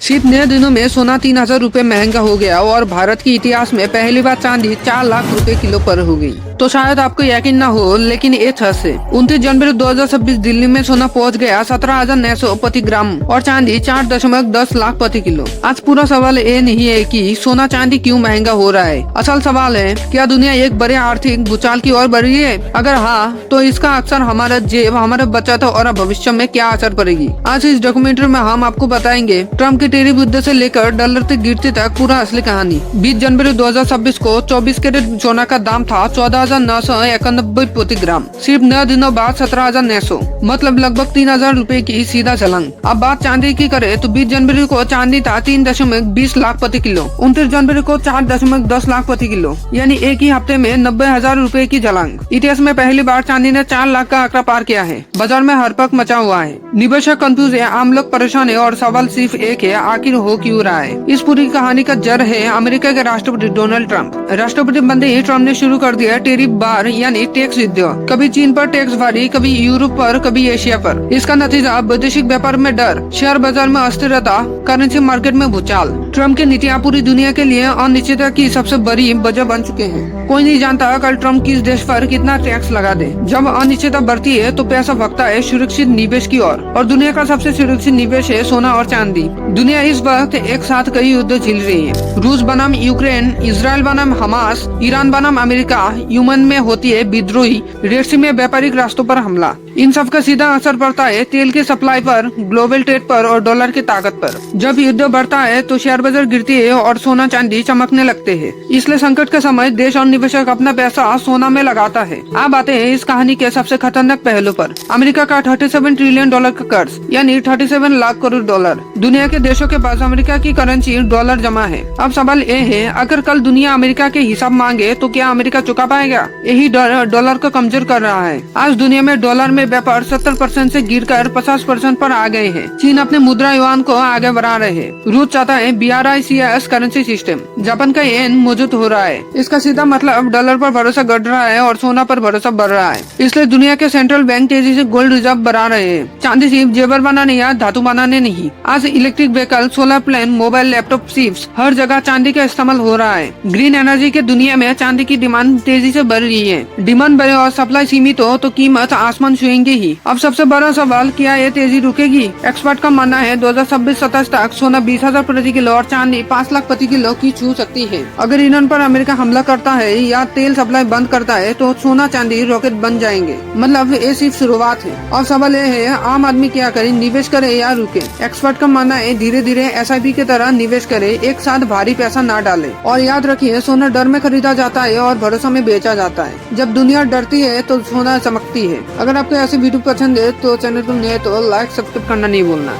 सिर्फ नए दिनों में सोना 3,000 रुपए महंगा हो गया और भारत के इतिहास में पहली बार चांदी 4 लाख रुपए किलो पर हो गई। तो शायद आपको यकीन न हो, लेकिन ये सच है। 29 जनवरी 2026 दिल्ली में सोना पहुंच गया 17,900 प्रति ग्राम और चांदी 4.10 लाख प्रति किलो। आज पूरा सवाल ये नहीं है कि सोना चांदी क्यों महंगा हो रहा है। असल सवाल है, क्या दुनिया एक बड़े आर्थिक भूचाल की ओर बढ़ रही है? अगर हाँ, तो इसका अक्सर हमारा जेब, हमारे बचत और भविष्य में क्या असर पड़ेगी। आज इस डॉक्यूमेंट्री में हम आपको बताएंगे ट्रम्प के टेरिफ युद्ध से लेकर डॉलर तक गिरते तक पूरा असली कहानी। 20 जनवरी 2026 को 24 कैरेट सोना का दाम था 14,991 प्रति ग्राम। सिर्फ 9 दिनों बाद 17,900, मतलब लगभग 3,000 रुपए की सीधा छलांग। अब बात चांदी की करें तो 20 जनवरी को चांदी था 3.20 लाख प्रति किलो। 29 जनवरी को 4.10 लाख प्रति किलो, यानी एक ही हफ्ते में 90,000 रुपए की छलांग। इतिहास में पहली बार चांदी ने 4 लाख का आंकड़ा पार किया है। बाजार में हड़कंप मचा हुआ है, निवेशक कंफ्यूज है, आम लोग परेशान है और सवाल सिर्फ एक है, आखिर हो क्यों रहा है? इस पूरी कहानी का जड़ है अमेरिका के राष्ट्रपति डोनाल्ड ट्रंप। राष्ट्रपति बनते ही ट्रंप ने शुरू कर दिया टेरिफ बार यानी टैक्स युद्ध। कभी चीन पर टैक्स भारी, कभी यूरोप पर, कभी एशिया पर। इसका नतीजा वैदेशिक व्यापार में डर, शेयर बाजार में अस्थिरता, करेंसी मार्केट में भूचाल। ट्रंप की नीतियाँ पूरी दुनिया के लिए अनिश्चितता की सबसे बड़ी वजह बन चुके हैं। कोई नहीं जानता कल ट्रंप किस देश पर कितना टैक्स लगा दे। जब अनिश्चितता बढ़ती है तो पैसा भगता है सुरक्षित निवेश की ओर, और दुनिया का सबसे सुरक्षित निवेश है सोना और चांदी। दुनिया इस वक्त एक साथ कई युद्ध झेल रही है। रूस बनाम यूक्रेन, इजराइल बनाम हमास, ईरान बनाम अमेरिका, यमन में होती है विद्रोही, रेड सी में व्यापारिक रास्तों पर हमला। इन सब का सीधा असर पड़ता है तेल की सप्लाई पर, ग्लोबल ट्रेड पर और डॉलर की ताकत पर। जब युद्ध बढ़ता है तो शेयर बाजार गिरती है और सोना चांदी चमकने लगते हैं। इसलिए संकट के समय देश और निवेशक अपना पैसा सोना में लगाता है। अब आते हैं इस कहानी के सबसे खतरनाक पहलू पर। अमेरिका का 37 ट्रिलियन डॉलर का कर्ज, यानी 37 लाख करोड़ डॉलर। दुनिया के देशों के पास अमेरिका की करेंसी डॉलर जमा है। अब सवाल ये है, अगर कल दुनिया अमेरिका के हिसाब मांगे तो क्या अमेरिका चुका पाएगा? यही डॉलर को कमजोर कर रहा है। आज दुनिया में डॉलर में व्यापार 70% से गिरकर 50% पर आ गए हैं। चीन अपने मुद्रा युआन को आगे बढ़ा रहे हैं। रूस चाहता है BRICS करेंसी सिस्टम। जापान का येन मौजूद हो रहा है। इसका सीधा मतलब डॉलर पर भरोसा घट रहा है और सोना पर भरोसा बढ़ रहा है। इसलिए दुनिया के सेंट्रल बैंक तेजी से गोल्ड रिजर्व बढ़ा रहे हैं। चांदी सिर्फ जेवर बनाने या धातु बनाने नहीं, आज इलेक्ट्रिक व्हीकल, सोलर प्लेन, मोबाइल, लैपटॉप, चिप्स, हर जगह चांदी का इस्तेमाल हो रहा है। ग्रीन एनर्जी के दुनिया में चांदी की डिमांड तेजी से बढ़ रही है। डिमांड बढ़े और सप्लाई सीमित हो तो कीमत आसमान छुएंगे ही। अब सबसे बड़ा सवाल, क्या ये तेजी रुकेगी? एक्सपर्ट का मानना है 2026-27 तक सोना 20,000 प्रति किलो और चांदी 5 लाख प्रति किलो की छू सकती है। अगर ईरान पर अमेरिका हमला करता है या तेल सप्लाई बंद करता है तो सोना चांदी रॉकेट बन जाएंगे। मतलब ये सिर्फ शुरुआत है। और सवाल ये है, आम आदमी क्या करे, निवेश करे या रुके? एक्सपर्ट का मानना है धीरे धीरे SIP की तरह निवेश करे, एक साथ भारी पैसा ना डाले। और याद रखिए, सोना डर में खरीदा जाता है और भरोसा में बेचा जाता है। जब दुनिया डरती है तो सोना चमकती है। अगर आपको ऐसी वीडियो पसंद है तो चैनल को नए तो लाइक सब्सक्राइब करना नहीं भूलना।